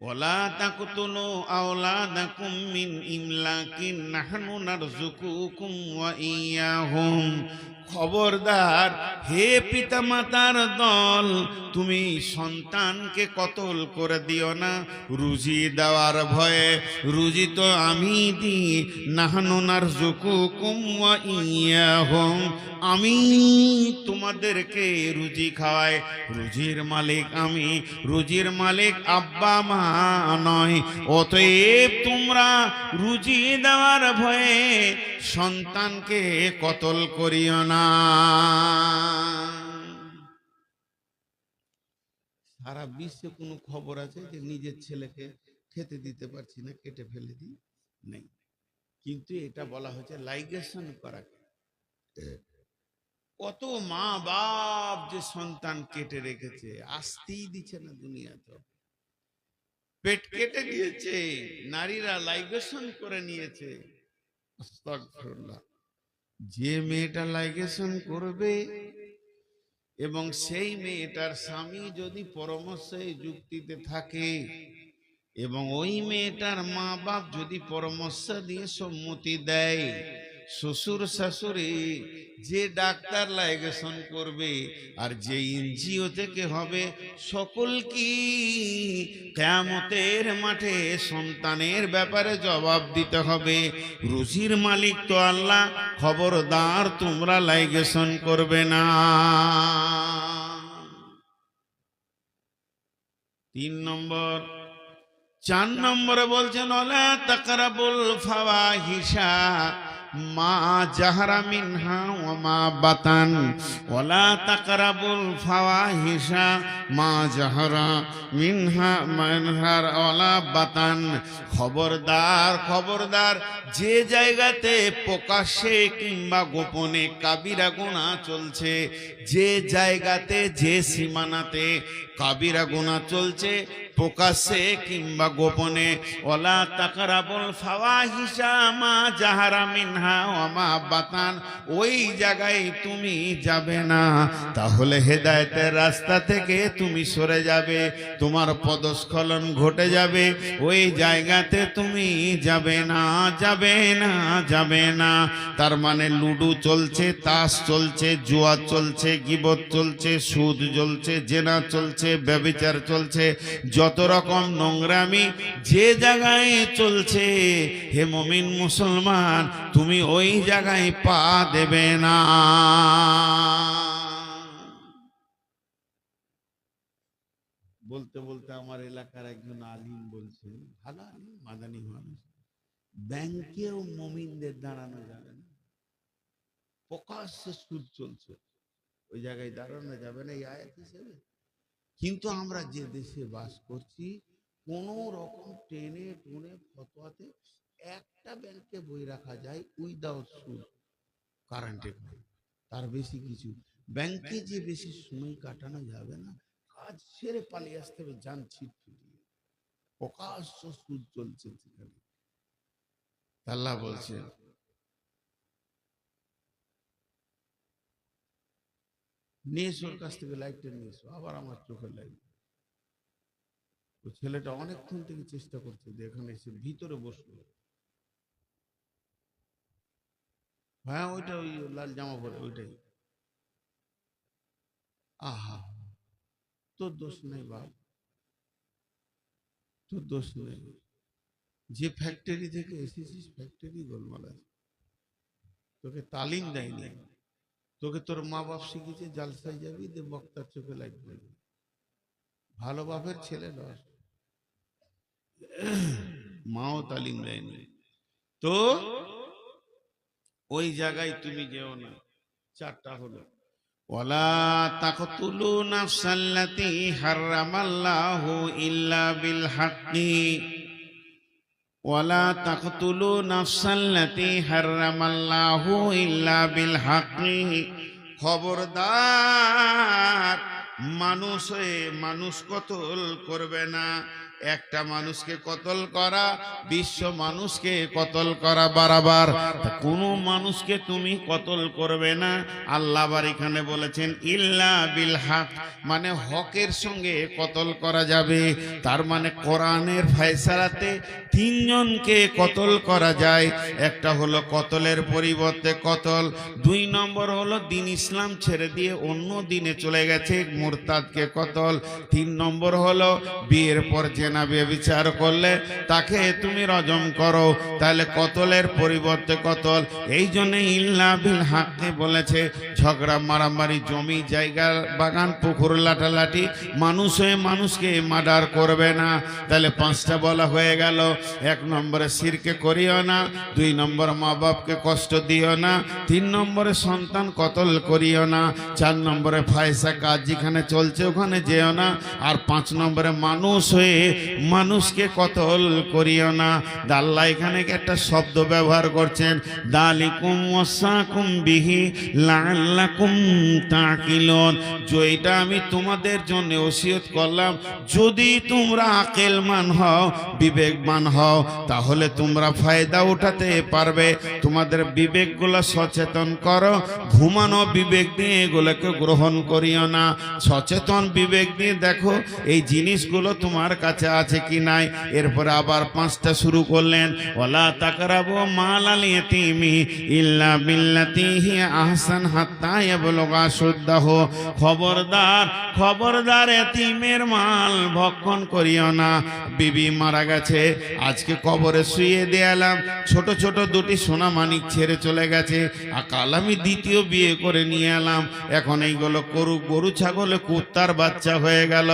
ওয়ালা তাকতুলু আওলাদাকুম মিন ইমলাকিন নাহনু নারযুকুকুম ওয়া ইয়াহুম। খবরদার হে পিতামাতার দল, তুমি সন্তানকে কতল করে দিও না রুজি দেওয়ার ভয়ে। রুজি তো আমি দিই, নাহনু নারযুকুকুম ওয়া ইয়াহুম, আমি তোমাদেরকে রুজি খাওয়াই। রুজির মালিক আমি, রুজির মালিক আব্বা মা নয়। অতএব তোমরা রুজি দেওয়ার ভয়ে সন্তানকে কতল করিও না। সারা বিশ্বে কোনো খবর আছে যে নিজের ছেলেকে খেতে দিতে পারছি না, কেটে ফেলে দিই? নেই। কিন্তু এটা বলা হচ্ছে লাইগেশন করাকে। কত মা বাপ যে সন্তান কেটে রেখেছে, আসতেই দিচ্ছে না দুনিয়াতে। পেট কেটে দিয়েছে, নারীরা লাইগেশন করে নিয়েছে। আস্তাগফিরুল্লাহ। যে মেয়েটা লাইগেশন করবে এবং সেই মেয়েটার স্বামী যদি পরামর্শে যুক্তিতে থাকে এবং ওই মেয়েটার মা বাপ যদি পরামর্শ দিয়ে সম্মতি দেয়, শ্বশুর শাশুড়ি যে ডাক্তার লাইগেশন করবে আর যে এনজিও থেকে হবে, সকল কি কিয়ামতের মাঠে সন্তানের ব্যাপারে জবাব দিতে হবে। রুজির মালিক তো আল্লাহ। খবরদার তোমরা লাইগেশন করবে না। 3 নম্বর। 4 নম্বরে বলছেন ওয়ালা তাকরাবুল ফাওয়াহিশা মা জাহারা মিনহা ওয়া মা বাতান। ওয়ালা তাকরাবুল ফাওয়াহিশা মা জাহারা মিনহা ওয়ালা বাতান। খবরদার, খবরদার, যে জায়গাতে প্রকাশ্যে কিংবা গোপনে কাবিরা গুনাহ চলছে, যে জায়গাতে যে সীমানাতে কাবিরা গুনাহ চলছে প্রকাশ্যে কিংবা গোপনে, ওয়ালা তাকরাবুল ফাওয়াহিশা মা জাহারা মিনহা ওয়া মা বাতান, ওই জায়গায় তুমি যাবে না। তাহলে হেদায়েতের রাস্তা থেকে তুমি সরে যাবে, তোমার পদস্খলন ঘটে যাবে। ওই জায়গাতে তুমি যাবে না, যাবে না, যাবে না। তার মানে লুডু চলছে, তাস চলছে, জুয়া চলছে, গীবত চলছে, সুদ চলছে, জেনা চলছে, ব্যভিচার চলছে, যত রকম নোংরামি যে জায়গায় চলছে, হে মুমিন মুসলমান, তুমি ওই জায়গায় পা দেবে না। বলতে বলতে আমার এলাকার একজন আলিম বলছেন, ভালো আলিম, মাদানী মানুষ, ব্যাংকেও মুমিনদের দাঁড়ানো যাবে না, প্রকাশ্যে সুদ চলছে, ওই জায়গায় দাঁড়ানো যাবে না এই আয়াত হিসেবে। কিন্তু আমরা যে দেশে বাস করছি, কোন রকম টেনে টুনে ফতোয়াতে একটা ব্যাংকে বই রাখা যায় উইদাউট সুদ, কারেন্টে, তার বেশি কিছু ব্যাংকে যে বেশি সময় কাটানো যাবে না, কাজ সেরে পালিয়ে আসতে হবে জান ছিট ফিরিয়ে। প্রকাশ্য সুদ চলছে সেখানে। আল্লাহ বলছেন নিয়ে এসো, ওর কাছ থেকে লাইটটা নিয়ে এসো। আবার আমার চোখে লাইট। ওই ছেলেটা অনেকক্ষণ থেকে চেষ্টা করছে যে এখানে এসে ভিতরে বসলো। হ্যাঁ, ওইটা, ওই লাল জামা পরে ওইটাই। আহা, তোর দোষ নেই বাপ, তোর দোষ নেই। যে ফ্যাক্টরি থেকে এসেছিস, ফ্যাক্টরি গোলমাল আছে, তোকে তালিম দেয়নি। তোকে তোর মা বাপ শিখিয়েছে জালসায় যাবি, দে বক্তার চোখে লাইট দেবে। ভালো বাপের ছেলে নয়, মাও তালিম দেয়নি। তো ওই জায়গায় তুমি যেও না। 4টা হলো, ওয়ালা তাকতুলু নাফসাল্লাতী হারামাল্লাহু ইল্লা বিল হাক্কি। ওয়ালা তাকতুলু নাফসাল্লাতী হারামাল্লাহু ইল্লা বিল হাক্কি। খবরদার, মানুষ হয়ে মানুষ কতল করবে না। একটা মানুষকে কতল করা বিশ্ব মানুষকে কতল করা বারাবার। কোনো মানুষকে তুমি কতল করবে না। আল্লাহ আবার এখানে বলেছেন ইল্লা বিল হক, মানে হকের সঙ্গে কতল করা যাবে। তার মানে কোরআনের ফয়সালাতে তিনজনকে কতল করা যায়। একটা হলো কতলের পরিবর্তে কতল, 2 নম্বর হলো দিন ইসলাম ছেড়ে দিয়ে অন্য দিনে চলে গেছে মুরতাদকে কতল, 3 নম্বর হলো বিয়ের পর জেনা ব্যভিচার করলে তাকে তুমি রজম করো। তাহলে কতলের পরিবর্তে কতল। এই জন্য ইল্লা বিল হককে বলেছে। ঝগড়া মারামারি, জমি জায়গা বাগান পুকুর লাটালাটি, মানুষ হয়ে মানুষকে মার্ডার করবে না। তাহলে 5টা বলা হয়ে গেল। 1 নম্বরে শিরকে করিও না, 2 নম্বর মা বাপকে কষ্ট দিও না, 3 নম্বরে সন্তান কতল করিও না, 4 নম্বরে ফায়সা কাজ যেখানে চলছে ওখানে যেও না, আর 5 নম্বরে মানুষ হয়ে মানুষকে কতল করিও না। আল্লাহ এখানে একটা শব্দ ব্যবহার করছেন, দালিকুম ওয়াসাকুম বিহি লাআল্লাকুম তাকিলুন। যেটা আমি তোমাদের জন্য ওসিয়ত করলাম, যদি তোমরা আকলমান হও, বিবেকবান হও, তাহলে তোমরা ফায়দা উঠাতে পারবে। তোমাদের বিবেকগুলো সচেতন করো, ঘুমানো বিবেক দিয়ে এগুলোকে গ্রহণ করিও না। সচেতন বিবেক দিয়ে দেখো এই জিনিসগুলো তোমার কাছে আছে কি নাই। এরপরে আবার 5টা শুরু করলেন, ওয়ালা তাকরাবু মালাল ইয়াতীমি ইল্লা বিল্লাতি হিয়া আহসান হাত্তা ইয়াবলুগা শুদ্দাহু। খবরদার, খবরদার, এতিমের মাল ভক্ষণ করিও না। বিবি মারা গেছে, আজকে কবরে শুয়ে দিলাম, ছোট ছোট 2টি সোনা মানিক ছেড়ে চলে গেছে, আর কাল আমি 2য় বিয়ে করে নিয়ে এলাম। এখন এইগুলো গরু ছাগলে কুত্তার বাচ্চা হয়ে গেল।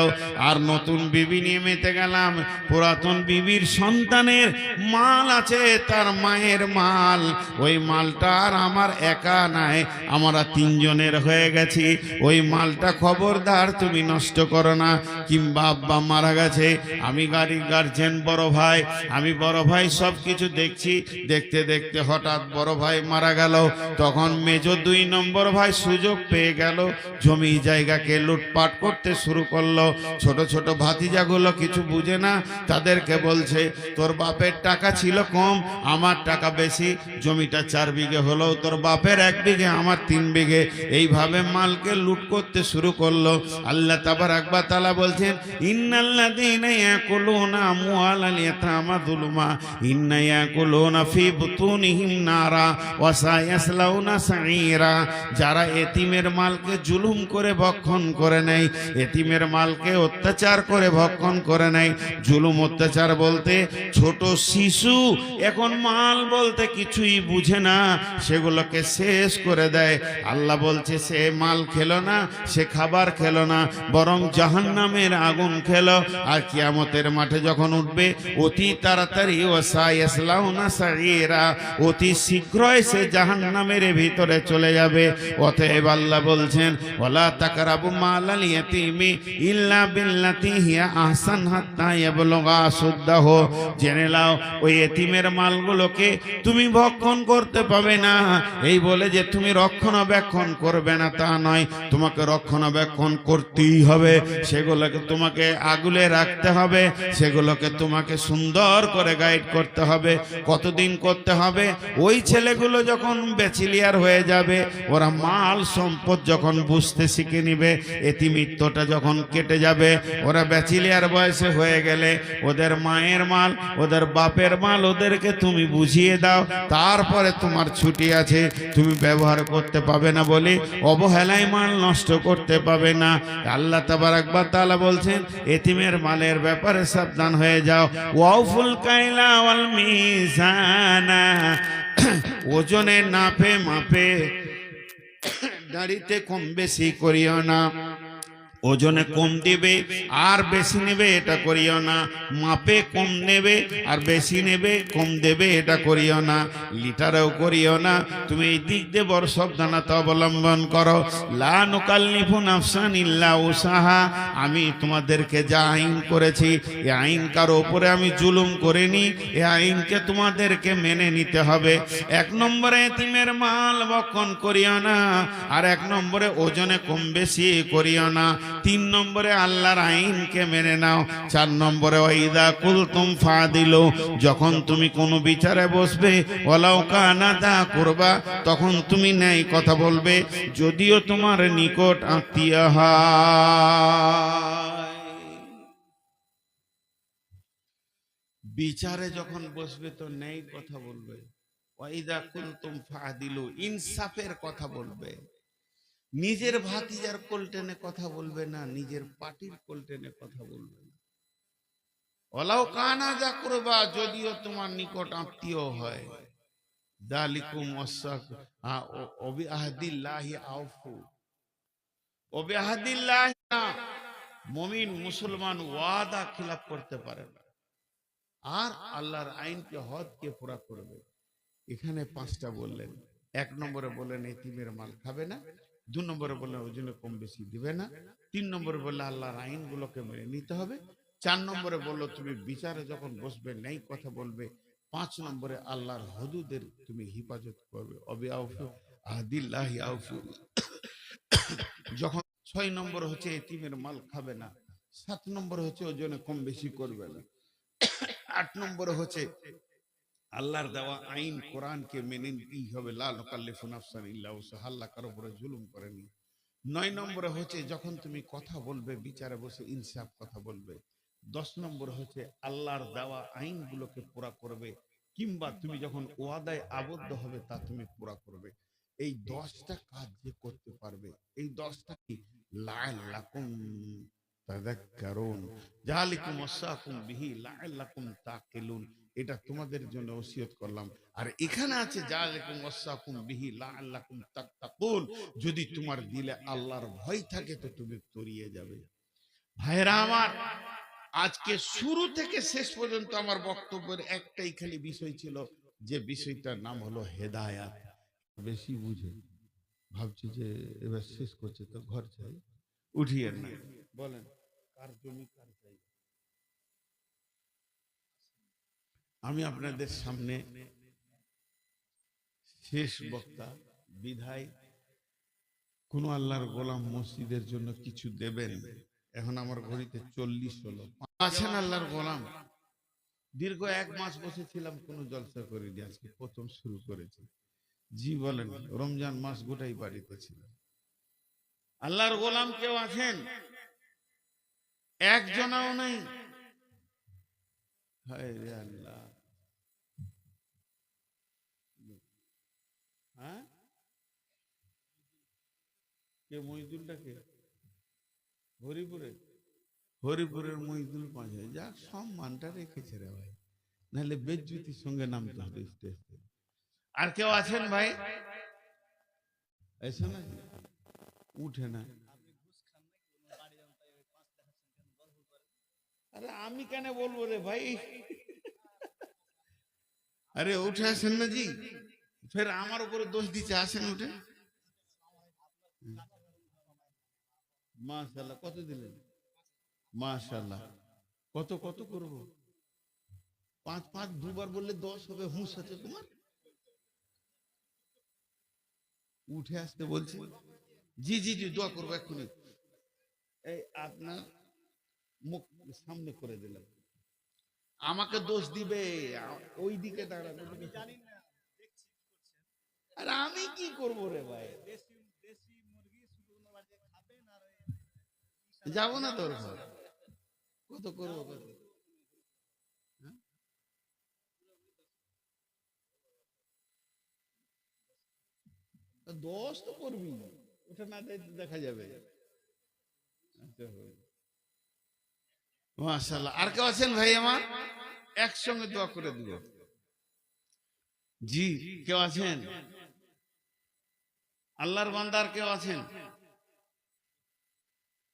আর নতুন বিবি নিয়ে মেতে গেলাম, পুরাতন বিবির সন্তানের মাল আছে, তার মায়ের মাল, ওই মালটা আর আমার একা নাই, আমরা 3 জনের হয়ে গেছি। ওই মালটা খবরদার তুমি নষ্ট করো না। কিংবা আব্বা মারা গেছে, আমি গার্জেন বড় ভাই, আমি বড় ভাই সব কিছু দেখছি, দেখতে দেখতে হঠাৎ বড় ভাই মারা গেল। তখন মেজো 2 নম্বর ভাই সুযোগ পেয়ে গেল, জমি জায়গাকে লুটপাট করতে শুরু করলো। ছোট ছোট ভাতিজাগুলো কিছু বুঝে না, তাদেরকে বলছে তোর বাপের টাকা ছিল কম, আমার টাকা বেশি, জমিটা 4 বিঘে হলো, তোর বাপের 1 বিঘে, আমার 3 বিঘে। এইভাবে মালকে লুট করতে শুরু করলো। আল্লাহ তাবারাক ওয়া তাআলা বলছেন, ইন্নাল্লাযীনা ইয়াকুলুনা আমওয়ালাল ইয়াতামা যুলমা ইন্না ইয়াকুলুনা ফি বুতুনিহিম নারা ওয়া সায়াসলাউনা সাঈরা। যারা এতিমের মালকে জুলুম করে ভক্ষণ করে নেয়, এতিমের মালকে অত্যাচার করে ভক্ষণ করে নেয়। জুলুম অত্যাচার বলতে ছোট শিশু এখন মাল বলতে কিছুই বুঝে না, সেগুলোকে শেষ করে দেয়। আল্লাহ বলছে সে মাল খেলো না, সে খাবার খেলো না, বরং জাহান্নামের আগুন খেলো। আর কিয়ামতের মাঠে যখন উঠবে অতি তাড়াতাড়ি ওয়াসায়াসলাউনা সাঈরা, অতি শীঘ্রই সে জাহান্নামের ভিতরে চলে যাবে। অতএব আল্লাহ বলছেন, ওয়ালা তাকরাবু মালাল ইয়াতীমি ইল্লা বিল্লাতি হিয়া আহসান হাত্তা ইয়াবলুগা শুদ্দাহু। জেনে নাও ওই এতিমের মালগুলোকে তুমি ভক্ষণ করতে পাবে না। এই বলে যে তুমি রক্ষণাবেক্ষণ করবে না তা নয়, তোমাকে রক্ষণাবেক্ষণ করতেই হবে। সেগুলোকে তোমাকে আগলে রাখতে হবে, সেগুলোকে তোমাকে সুন্দর করে গাইড করতে হবে। কতদিন করতে হবে? ওই ছেলেগুলো যখন ব্যাচেলিয়ার হয়ে যাবে, ওরা মাল সম্পদ যখন বুঝতে শিখে নিবে, এতিমিত্বটা যখন কেটে যাবে, ওরা ব্যাচেলিয়ার বয়সে হয়ে গেলে ওদের মায়ের মাল, ওদের বাপের মাল ওদেরকে তুমি বুঝিয়ে দাও। তারপরে তোমার ছুটি আছে, তুমি ব্যবহার করতে পাবে না বলে অবহেলায় মাল নষ্ট করতে পাবে না। আল্লাহ তাবারাক ওয়া তাআলা বলছেন এতিমের মালের ব্যাপারে সাবধান হয়ে যাও। ওয়াউফুল কাইলা ওয়াল মিজানা, ওজনে নাপে মাপে দাড়িতে কম বেশি করিও না। ওজনে কম দিবে আর বেশি নেবে এটা করিও না, মাপে কম নেবে আর বেশি নেবে, কম দেবে এটা করিও না, লিটারেও করিও না। তুমি এই দিক দিয়ে বড় সাবধানতা অবলম্বন করো। লা নুকাল্লিফু নাফসান ইল্লা উসাহা, আমি তোমাদেরকে যা আইন করেছি এই আইন কারো উপরে আমি জুলুম করিনি, এই আইনকে তোমাদেরকে মেনে নিতে হবে। 1 নম্বরে এতিমের মাল ভক্ষণ করিও না, আর 1 নম্বরে ওজনে কম বেশি করিও না। তিন নম্বরে আল্লাহর আইনকে মেনে নাও। চার নম্বরে ওয়াইদা কুলতুম ফাদিলু, যখন তুমি কোনো বিচারে বসবে ওয়ালাউ কানা দা কুরবা, তখন তুমি ন্যায় কথা বলবে যদিও তোমার নিকট আত্মীয় হয়। বিচারে যখন বসবে তো ন্যায় কথা বলবে। ওয়াইদা কুলতুম ফাদিলু, ইনসাফের কথা বলবে। নিজের ভাতিজার কোলটেনে কথা বলবে না, নিজের পার্টির কোলটেনে কথা বলবে না। ওয়ালাউ কানা যা কুরবা, যদিও তোমার নিকট আত্মীয় হয়। যালিকুম ওবিআহদিল্লাহি আউফু, ওবিআহদিল্লাহি না, মুমিন মুসলমান ওয়াদা খিলাফ করতে পারে না, আর আল্লাহর আইনকে হদকে পুরা করবে। এখানে পাঁচটা বললেন। এক নম্বরে বললেন এতিমের মাল খাবে না, দু নম্বরে বললেন ওজনে কম বেশি দিবে না, তিন নম্বরে বললে আল্লাহর আইনগুলোকে মেনে নিতে হবে, চার নম্বরে বললো তুমি বিচারে যখন বসবে ন্যায় কথা বলবে, পাঁচ নম্বরে আল্লাহর হদুদের তুমি হিফাজত করবে। যখন ছয় নম্বর হচ্ছে এতিমের মাল খাবে না, সাত নম্বর হচ্ছে ওজনে কম বেশি করবে না, আট নম্বরে হচ্ছে আল্লাহর দেওয়া আইন কোরআনকে মেনে নিতেই হবে, লা নুকাল্লিফু নাফসান ইল্লা উসআহা, আল্লাহ কারো উপরে জুলুম করেনি। নয় নম্বরে হচ্ছে যখন তুমি কথা বলবে বিচারে বসে ইনসাফ কথা বলবে। 10 নম্বর হচ্ছে আল্লাহর দেওয়া আইনগুলোকে পুরা করবে, কিংবা তুমি যখন ওয়াদায় আবদ্ধ হবে তা তুমি পুরা করবে। এই 10টা কাজ যে করতে পারবে, এই 10টা কি, লাআল্লাকুম তাযাক্কারুন, যালিকুম ওয়াসাকুম বিহি লাআল্লাকুম তাকিলুন, এটা তোমাদের জন্য ওসিয়ত করলাম। আর এখানে আছে যালিকুম ওয়াসাকুম বিহি লাআল্লাকুম তাত্তাকুন, যদি তোমার দিলে আল্লাহর ভয় থাকে তো তুমি তরিয়ে যাবে। ভাইরা আমার, আজকে শুরু থেকে শেষ পর্যন্ত আমার বক্তব্যের একটাই খালি বিষয় ছিল, যে বিষয়টার নাম হলো হেদায়াত। বেশি বুঝে ভাবছি যে এবার শেষ করছে তো ঘর চাই, উঠিয়ে না বলেন কার জমি কার চাই। আমি আপনাদের সামনে শেষ বক্তা, বিধায় কোন আল্লাহর গোলাম মসজিদের জন্য কিছু দেবেন? এখন আমার ঘড়িতে 40 হলো। আছেন আল্লাহর গোলাম? দীর্ঘ 1 মাস বসেছিলাম, কোনো জলসা করিনি, আজকে প্রথম শুরু করেছি। জি বলেন, রমজান মাস গোটাই বাড়িতে ছিল। আল্লাহর গোলাম কেউ আছেন? একজনও নেই। হায় রে আল্লাহ, হ্যাঁ কে মহিদুলটা কে? হরিপুরে, হরিপুরের মহিদুল পাঁচে, যাক সম্মানটা রেখেছে রে ভাই, নাহলে বেজ্জুতির সঙ্গে নামতে হবে স্টেজে। আর কেউ আছেন ভাই? এসে না, উঠে না। আরে আমি কেন বলবো রে ভাই, আরে উঠে আসেন না জি, ফের আমার উপরে দোষ দিচ্ছে, আসেন উঠে। মাশাআল্লাহ, কত দিলেন? মাশাআল্লাহ, কত কত করবো? 5 5 দুবার বললে 10 হবে, হুঁশ আছে তোমার? উঠে আসতে বলছি। জি জি জি, দোয়া করবো এক্ষুনি। এই আপনার মুখ সামনে করে দিলাম, আমাকে দোষ দিবে, ওই দিকে দাঁড়াবে। আরে আমি কি করব রে ভাই, যাবো না তোর ঘর, কত করবো কত? হ্যাঁ? দোষ তো করবি, ওটা না দেখা যাবে। আচ্ছা, মাশাআল্লাহ। আর কেউ আছেন ভাই আমার? একসঙ্গে দোয়া করে দিব। জি, কেউ আছেন? আল্লাহর বান্দার কেউ আছেন?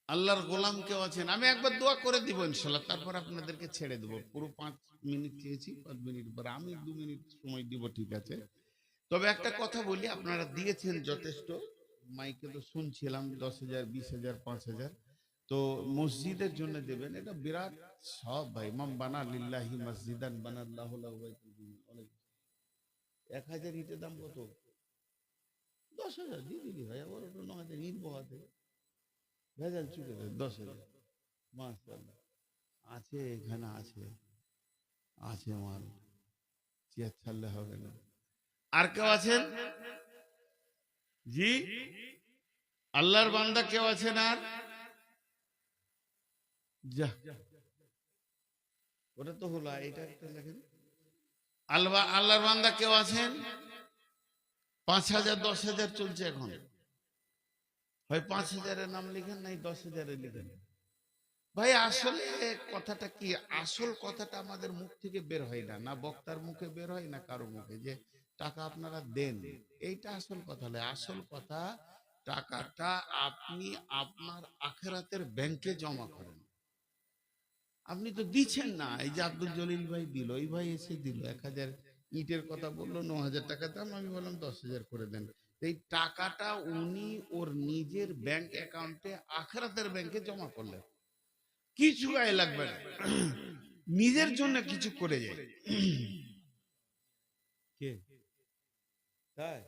আল্লাহর গোলাম কেউ আছেন? আমি একবার দোয়া করে দিব ইনশাআল্লাহ, তারপর আপনাদেরকে ছেড়ে দেবো। পুরো 5 মিনিট চেয়েছি, 5 মিনিট পর আমি 2 মিনিট সময় দিব, ঠিক আছে? তবে একটা কথা বলি, আপনারা দিয়েছেন যথেষ্ট, মাইকে তো শুনছিলাম 10,000 20,000 5,000, তো মসজিদের জন্য দেবেন, এটা বিরাট সব ভাই। মাম বানা লিল্লাহি মসজিদান বানাল্লাহু লাহু বাইতুল জিন্নাহ। 1,000 ইটের দাম কত? 10,000 দিয়ে দিলি ভাই, আবার ওটা 9,000 ইট বহাতে। ভেজাল চুকে 10,000 মাশাআল্লাহ আছে, এখানে আছে, আছে মাল, চেয়ার ছাড়লে হবে না। আর কেউ আছেন? জি, আল্লাহর বান্দা কেউ আছেন? আর যা, ওটা তো হলো, এটা একটা লেখেন। আল্লাহর বান্দা কেউ আছেন? 5,000 10,000 চলছে এখন, হয় 5,000-এর নাম লিখেন, নাই 10,000-এর লিখেন। ভাই আসলে কথাটা কি, আসল কথাটা আমাদের মুখ থেকে বের হয় না, না বক্তার মুখে বের হয়, না কারো মুখে, যে টাকা আপনারা দেন, এইটা আসল কথা নয়। আসল কথা, টাকাটা আপনি আপনার আখিরাতের ব্যাংকে জমা করেন। আপনি তো দিচ্ছেন না। এই যে আব্দুল জলিল ভাই দিল, এই ভাই এসে দিল 1,000 ইটের কথা বললো, 9,000 টাকা দাম, আমি বললাম 10,000 করে দেন। এই টাকাটা উনি ওর নিজের ব্যাংক অ্যাকাউন্টে আখিরাতের ব্যাংকে জমা করলেন, কিছু গায়ে লাগবে না, নিজের জন্য কিছু করে যায়। কে তাই?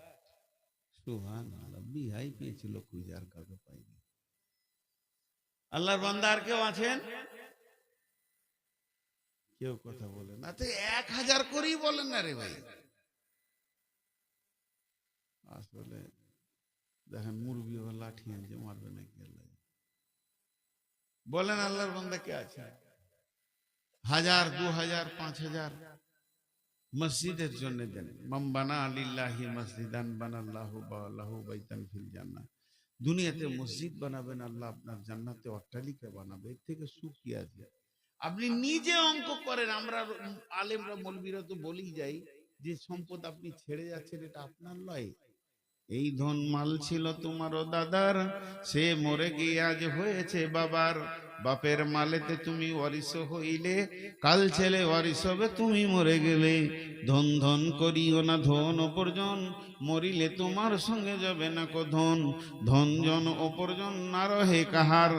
সুবহানাল্লাহ, বিহাই পেয়েছিল খুঁজে, আর কাউকে পাইনি। আল্লাহর বান্দা আর কেউ আছেন? কেউ কথা বলে না তো, 1,000 করেই বলেন না রে ভাই। আসলে দেখেন মুরগি ও লাঠি আনছে, মারবে নাকি আল্লাহ? বলেন আল্লাহর বান্দা কে আছে? 1,000 2,000 5,000 মসজিদের জন্য দেন। মান বানা লিল্লাহি মসজিদান বানাল্লাহু লাহু বাইতান ফিল জান্নাহ। দুনিয়াতে মসজিদ বানাবেন, আল্লাহ আপনার জান্নাতে অট্টালিকা বানাবে, এর থেকে সুখ কি আছে? আপনি নিজে অঙ্ক করেন। আমরা আলেমরা মৌলবীরা তো বলেই যাই যে সম্পদ আপনি ছেড়ে যাচ্ছেন, এটা আপনার লয়। এই ধন মাল ছিল তোমারও দাদার, সে মরে গিয়ে আজ হয়েছে বাবার। বাপের মালেতে তুমি ওয়ারিশ হইলে, কাল ছেলে ওয়ারিশ হবে তুমি মরে গেলে। ধন ধন করিও না ধন অপরজন, মরিলে তোমার সঙ্গে যাবে না কো ধন। ধন জন অপরজন না রহে কাহার,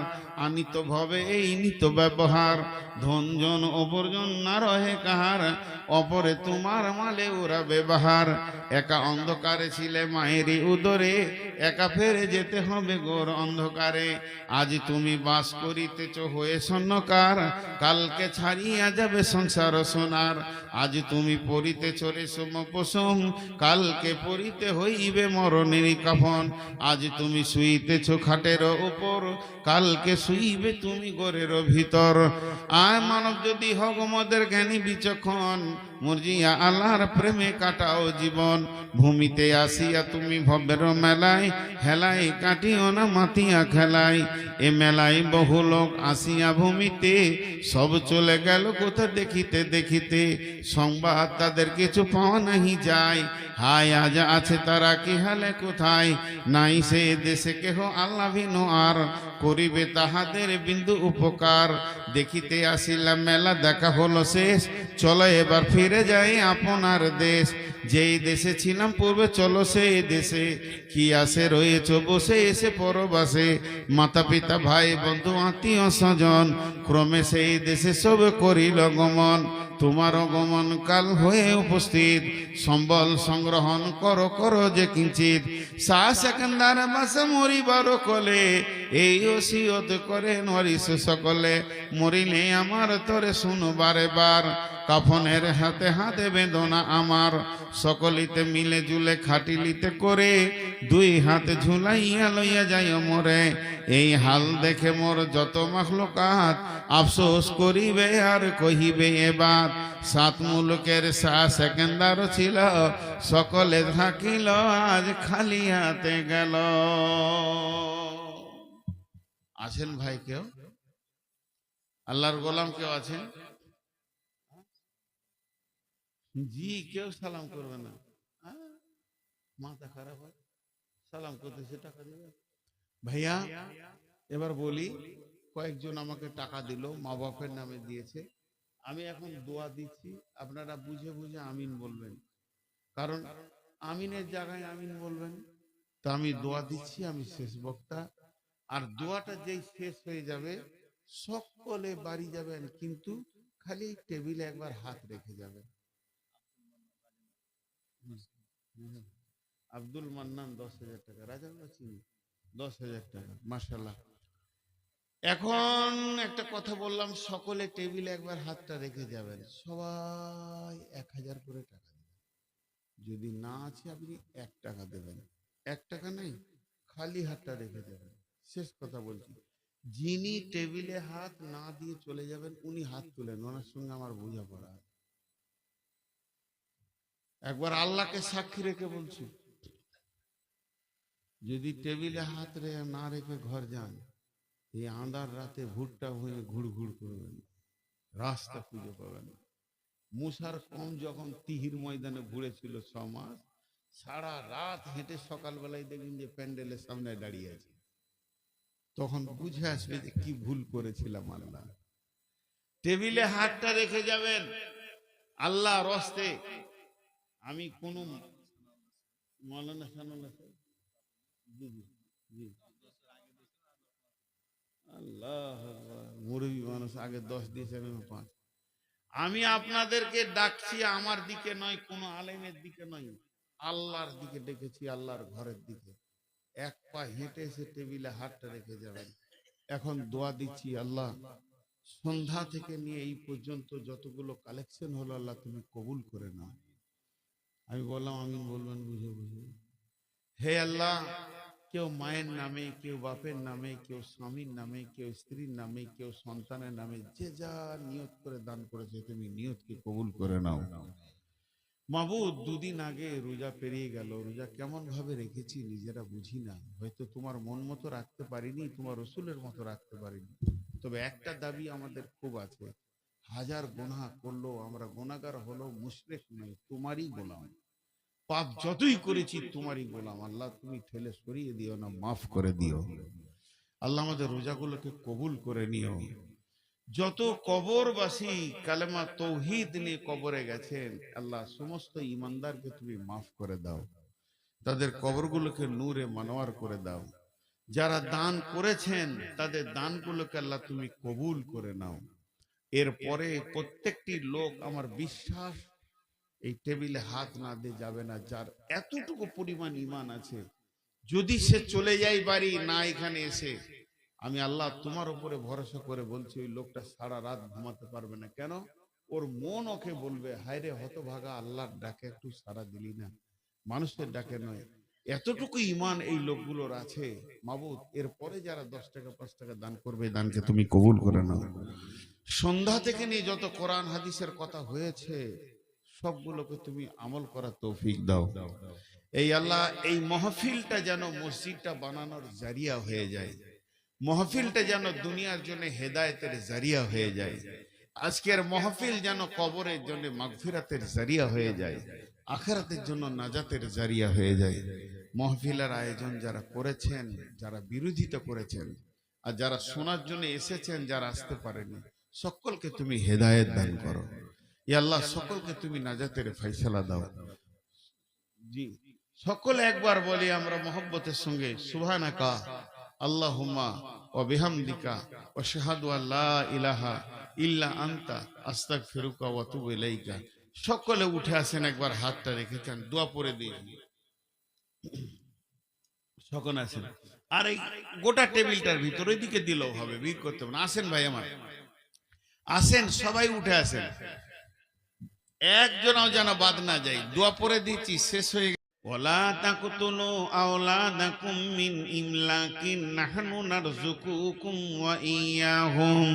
আনিত ভবে এই নিত ব্যবহার। ধন জন অপরজন না রহে কাহার, অপরে তোমার মালে ওরা ব্যবহার। একা অন্ধকারে ছিলে মায়েরই উদরে, একা ফেরে যেতে হবে গোর অন্ধকারে। আজ তুমি বাস করিতেছ হয়ে স্বর্ণকার, কালকে ছাড়িয়া যাবে সংসার সোনার। আজ তুমি পরিতেছ রেশম পশম, কালকে পরিতে হইবে মরণের কাফন। আজ তুমি শুইতেছ খাটের উপর, কালকে শুইবে তুমি গোরের ভিতর। আয় মানব যদি হগ মদের জ্ঞানী বিচক্ষণ, মর্জিয়া আল্লাহর প্রেমে কাটাও জীবন। ভূমিতে আসিয়া তুমি ভবের মেলায়, হেলাই কাটিও না মাতিয়া খেলায়। এ মেলায় বহু লোক আসিয়া ভূমিতে, সব চলে গেল কোথা দেখিতে দেখিতে। সংবাদ তাদের কিছু পাওয়া নাহি যায়, হায় আজ আছে তারা কি হালে কোথায়। নাই সে দেশে কেহ আল্লাহ ভিন্ন আর, করিবে তাহাদের বিন্দু উপকার। দেখিতে আসিলাম মেলা দেখা হলো শেষ, চলো এবার ফিরে যাই আপনার দেশ। যেই দেশে ছিলাম পূর্বে চলো সেই দেশে, কি আসে রয়েছ বসে এসে পরবাসে। মাতা পিতা ভাই বন্ধু আত্মীয় স্বজন, ক্রমে সেই দেশে সব করিল গমন। তোমার গমন কাল হয়ে উপস্থিত, সম্বল সংগ্রহণ করো করো যে কিঞ্চিত। শাহ সেকেন্দার বাসে মরিবার কলে, এই ওসিয়ত করে নরিস সকলে। মরিলে আমার তরে শুনো বারে বার, কাফনের হাতে হাতে বেদনা আমার। সকলিতে মিলে জুলে খাটিলিতে করে, দুই হাতে ঝুলাইয়া লইয়া যাই মরে। এই হাল দেখে মোর যত মাখলুকাত, আফসোস করিবে আর কহিবে এবার। সাত মুলুকের শাহ সেকেন্দার ছিল, সকলে থাকিল আজ খালি হাতে গেল। আছেন ভাই কেউ? আল্লাহর গোলাম কেউ আছেন? জি, কেউ সালাম করবে না, মাথা খারাপ হয়। সালাম করতেছে টাকা দিবে ভাইয়া। এবার বলি, কয়েকজন আমাকে টাকা দিল, মা বাপের নামে দিয়েছে। আমি এখন দোয়া দিচ্ছি, আপনারা বুঝে বুঝে আমিন বলবেন, কারণ আমিনের জায়গায় আমিন বলবেন। তো আমি দোয়া দিচ্ছি, আমি শেষ বক্তা। আর দোয়াটা যেই শেষ হয়ে যাবে, সকলে বাড়ি যাবেন, কিন্তু খালি টেবিলে একবার হাত রেখে যাবেন। আব্দুল মান্নান 10,000 টাকা, রাজা চিনি 10,000 টাকা, মাশাল্লাহ। এখন একটা কথা বললাম, সকলে টেবিলে একবার হাতটা রেখে যাবেন, সবাই 1000 করে টাকা দেবেন। যদি না আছে আপনি 1 টাকা দেবেন, 1 টাকা নেই, খালি হাতটা রেখে যাবেন। শেষ কথা বলছি, যিনি টেবিলে হাত না দিয়ে চলে যাবেন উনি হাত তুলেন, ওনার সঙ্গে আমার বোঝাপড়া। একবার আল্লাহকে সাক্ষী রেখে বলছি, যদি টেবিলে হাত না রেখে ঘর যান, এই আঁধার রাতে ভুট্টা হয়ে ঘুর ঘুর করবেন, রাস্তা খুঁজে পাবেন। মুসার কম যখন তিহির ময়দানে ঘুরেছিল 6 মাস, সারা রাত হেঁটে সকালবেলায় দেখবেন যে প্যান্ডেলের সামনে দাঁড়িয়ে আছে, তখন বুঝে আসবে যে কি ভুল করেছিলাম। আল্লাহ টেবিলে হাতটা রেখে যাবেন আল্লাহ রস্তে। আমি কোন মৌলানা সানুল্লাহ সাহেব, জি জি জি, আল্লাহ মুরব্বী মানুষ, আগে 10 দিয়েছেন, আমি 5। আমি আপনাদেরকে ডাকছি আমার দিকে নয়, কোন আলেমের দিকে নয়, আল্লাহর দিকে ডেকেছি, আল্লাহর ঘরের দিকে। 1 পা হেঁটে এসে টেবিলে হাতটা রেখে যাবেন। এখন দোয়া দিচ্ছি, আল্লাহ সন্ধ্যা থেকে নিয়ে এই পর্যন্ত যতগুলো কালেকশন হলো আল্লাহ তুমি কবুল করে নাও। আমি বললাম আমিন বলবেন বুঝে বুঝে। হে আল্লাহ, কেউ মায়ের নামে, কেউ বাপের নামে, কেউ স্বামীর নামে, কেউ স্ত্রীর নামে, কেউ সন্তানের নামে, যে যা নিয়ত করে দান করেছে তুমি নিয়তকে কবুল করে নাও। মাবুদ, 2 দিন আগে রোজা পেরিয়ে গেল, রোজা কেমন ভাবে রেখেছি নিজেরা বুঝি না, হয়তো তোমার মন মতো রাখতে পারিনি, তোমার রসুলের মতো রাখতে পারিনি। তবে একটা দাবি আমাদের খুব আছে, 1000 গুনাহ করলেও আমরা গুনাহগার হলো মুশরিক নই, তোমারই গোলাম। পাপ যতই করেছি তোমারই গোলাম। আল্লাহ তুমি ঠেলে সরিয়ে দিও না, মাফ করে দিও। আল্লাহ আমাদের রোজাগুলোকে কবুল করে নিও। যত কবরবাসী কালেমা তৌহিদ নিয়ে কবরে গেছেন, আল্লাহ সমস্ত ইমানদারকে তুমি মাফ করে দাও, তাদের কবরগুলোকে নূরে মানওয়ার করে দাও। যারা দান করেছেন তাদের দানগুলোকে আল্লাহ তুমি কবুল করে নাও। এরপরে প্রত্যেকটি লোক, আমার বিশ্বাস, এই টেবিলে হাত না দিয়ে যাবে না যার এতটুকু পরিমাণ ঈমান আছে। যদি সে চলে যায় বাড়ি না এখানে এসে, আমি আল্লাহ তোমার উপরে ভরসা করে বলছি, ওই লোকটা সারা রাত ঘুমাতে পারবে না। কেন? ওর মন ওকে বলবে, হায় রে হতভাগা, আল্লাহর ডাকে একটু সাড়া দিলি না, মানুষের ডাকে নয়। এতটুকু ঈমান এই লোকগুলোর আছে। মাবুদ, এরপরে যারা 10 টাকা 5 টাকা দান করবে, দানকে তুমি কবুল করে নাও। সন্ধ্যা থেকে নিয়ে যত কোরআন হাদিসের কথা হয়েছে সবগুলোকে তুমি আমল করার তৌফিক দাও। এই আল্লাহ, এই মাহফিলটা যেন মসজিদটা বানানোর জারিয়া হয়ে যায়, মাহফিলটা যেন দুনিয়ার জন্য হেদায়েতের জারিয়া হয়ে যায়। আজকের মাহফিল যেন কবরের জন্য মাগফিরাতের জারিয়া হয়ে যায়, আখিরাতের জন্য নাজাতের জারিয়া হয়ে যায়। মাহফিলের আয়োজন যারা করেছেন, যারা বিরোধিতা করেছেন, আর যারা শোনার জন্য এসেছেন, যারা আসতে পারেনি, সকলকে তুমি হেদায়েত দান করো। ইয়া আল্লাহ, সকলকে তুমি নাজাতের ফয়সালা দাও। জি, সকলে একবার বলি আমরা মহব্বতের সঙ্গে, সুবহানাকা আল্লাহুম্মা ওয়া বিহামদিকা ওয়া আশহাদু আল্লা ইলাহা ইল্লা আনতা আস্তাগফিরুকা ওয়া আতুবু ইলাইকা। সকলে উঠে আসেন, একবার হাতটা রেখেছেন, দোয়া পড়ে দিন। সকলে আসেন, আর এই গোটা টেবিলটার ভিতর ওইদিকে দিলেও হবে, ভিড় করতে হবে না। আসেন ভাই আমার, আসেন, সবাই উঠে আসেন, একজনও যেন বাদ না যায়। দোয়া পড়ে দিচ্ছি, শেষ হয়ে গেছে। ওয়ালা তাকতুলু আওলাদাকুম মিন ইমলাকিন নাহনু নারযুকুকুম ওয়া ইয়াহুম।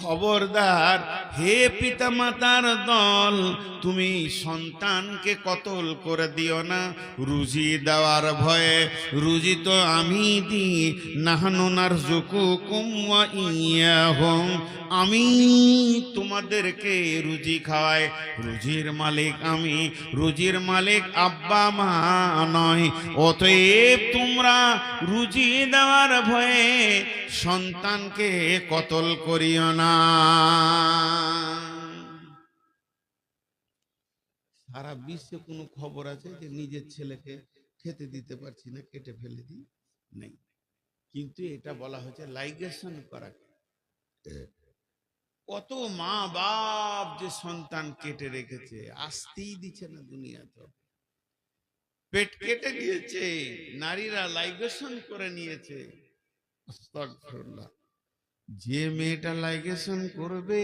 খবরদার হে পিতামাতার দল, তুমি সন্তানকে কতল করে দিও না রুজি দেওয়ার ভয়ে। রুজি তো আমি দিই, নাহনু নারযুকুকুম ওয়া ইয়াহুম, আমি তোমাদেরকে রুজি খাওয়াই, রুজির মালিক আমি, রুজির মালিক আব্বা মা নয়। অতএব তোমরা রুজি দেওয়ার ভয়ে সন্তানকে কতল করিও না। সারা বিশ্বে কোনো খবর আছে যে নিজের ছেলেকে খেতে দিতে পারছি না, কেটে ফেলে দিই? নেই। কিন্তু এটা বলা হচ্ছে লাইগেশন করা। কত মা বাপ যে সন্তান কেটে রেখেছে, আসতেই দিচ্ছে না দুনিয়াতে, পেট কেটে দিয়েছে, নারীরা লাইগেশন করে নিয়েছে। আস্তাগফিরুল্লাহ। যে মেয়েটা লাইগেশন করবে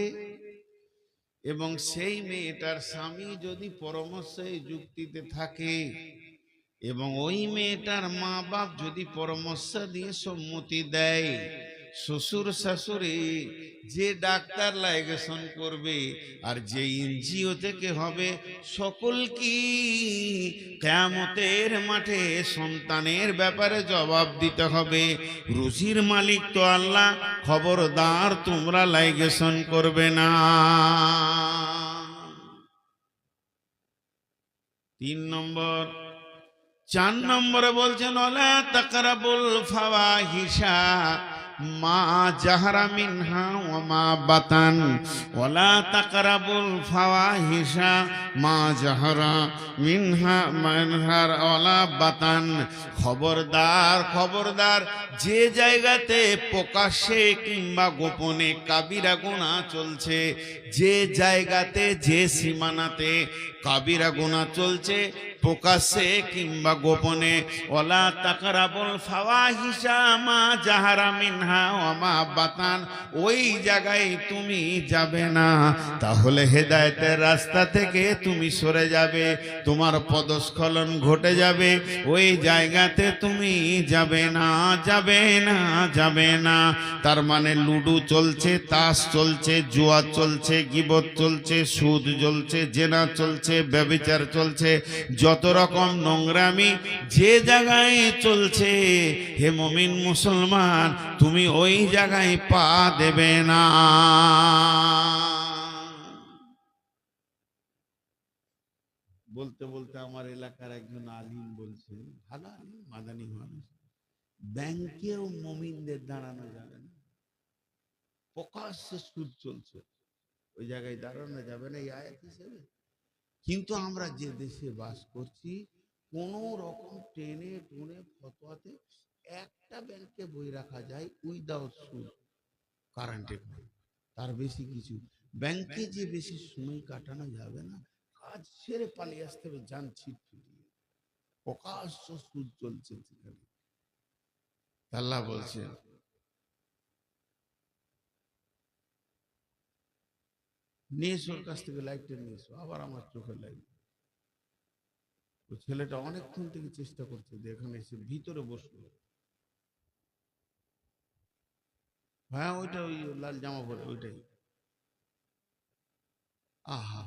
এবং সেই মেয়েটার স্বামী যদি পরামর্শে যুক্তিতে থাকে এবং ওই মেয়েটার মা বাপ যদি পরামর্শ দিয়ে সম্মতি দেয়, শ্বশুর শাশুড়ি যে ডাক্তার লাইগেশন করবে আর যে এনজিও থেকে হবে, সকল কি কিয়ামতের মাঠে সন্তানের ব্যাপারে জবাব দিতে হবে। রুজির মালিক তো আল্লাহ, খবরদার তোমরা লাইগেশন করবে না। 3 নম্বর। 4 নম্বরে বলছেন ওয়ালা তাকরাবুল ফাওয়াহিশা মা জাহারা মিনহা ওয়া মা বাতান। ওয়ালা তাকরাবুল ফাওয়াহিশা মা জাহারা মিনহা ওয়ালা বাতান। খবরদার খবরদার, যে জায়গাতে প্রকাশ্যে কিংবা গোপনে কাবিরা গুনাহ চলছে, যে জায়গাতে যে সীমানাতে কাবিরা গুনাহ চলছে প্রকাশ্যে কিংবা গোপনে, ওয়ালা তাকরাবুল ফাওয়াহিশা মা জাহারা মিনহা ওয়া মা বাতান, ওই জায়গায় তুমি যাবে না। তাহলে হেদায়েতের রাস্তা থেকে তুমি সরে যাবে, তোমার পদস্খলন ঘটে যাবে। ওই জায়গাতে তুমি যাবে না, যাবে না, যাবে না। তার মানে লুডু চলছে, তাস চলছে, জুয়া চলছে, গীবত চলছে, সুদ চলছে, জেনা চলছে, ব্যভিচার চলছে, যত রকম নোংরামি যে জায়গায় চলছে, হে মুমিন মুসলমান, তুমি ওই জায়গায় পা দেবে না। বলতে বলতে আমার এলাকার একজন আলিম বলছেন, ভালো আলিম, মাদানী মানুষ, ব্যাংকেও মুমিনদের দাঁড়ানো যাবে না, প্রকাশ্যে সুদ চলছে, ওই জায়গায় দাঁড়ানো যাবে না এই আয়াত হিসেবে। কিন্তু আমরা যে দেশে বাস করছি, কোন রকম টেনে টুনে ফতোয়াতে একটা ব্যাংকে বই রাখা যায় উইদাউট সুদ, কারেন্টে, তার বেশি কিছু ব্যাংকে যে বেশি সময় কাটানো যাবে না, কাজ সেরে পালিয়ে আসতে হবে, যান ছিট ফিরিয়ে, প্রকাশ্য সুদ চলছে সেখানে। আল্লাহ বলছে নিয়ে এসো, ওর কাছ থেকে লাইটটা নিয়ে এসো, আবার আমার চোখে লাইট। ওই ছেলেটা অনেকক্ষণ থেকে চেষ্টা করছে যে এখানে এসে ভিতরে বসলো। হ্যাঁ ওইটা, ওই লাল জামা পরে ওইটাই। আহা,